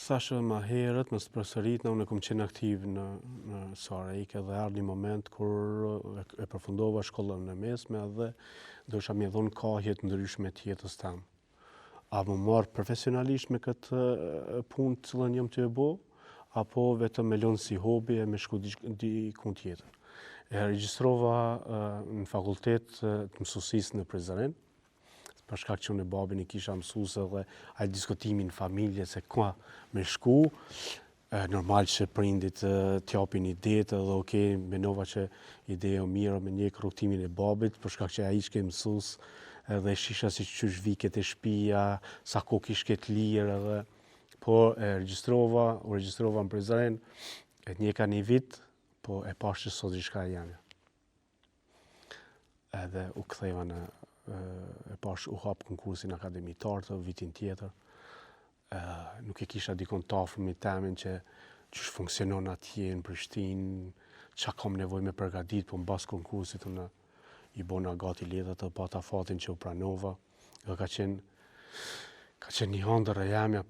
thashë më herët, më së përsërit, unë kam qenë aktiv në Sarajike dhe ardhi një moment kur e përfundova shkollën e mesme dhe dosha më dhon kohë të ndryshme të jetës tam. A më marr profesionalisht me këtë punë të cilën jam të e bo, apo vetëm me lënë si hobi e me shku diku tjetër. E regjistrova në fakultet të mësuesisë në Prizren, për shkak që unë e babin i kisha mësuese dhe ai diskutimin në familje se ka me shku, normal që prindit t'japin idetë dhe mendova që ideja mirë me një rrugtimin e babit, për shkak që ai ishte mësues edhe shisha si qysh viket e shtëpia, sa kohë kishte të lirë edhe po u regjistrova në Prizren, e njeka një vit, po e pash që sot diçka jam. Edhe u ktheva e pash u hap konkursin akademitar të vitin tjetër. Nuk e kisha dikon të afër me temin që ç'është funksionon atje në Prishtinë, çka kam nevojë me përgatit, po mbas konkursit unë i bona gati letrat të pata fatin që u pranova. Ka qenë një hëndër e jamja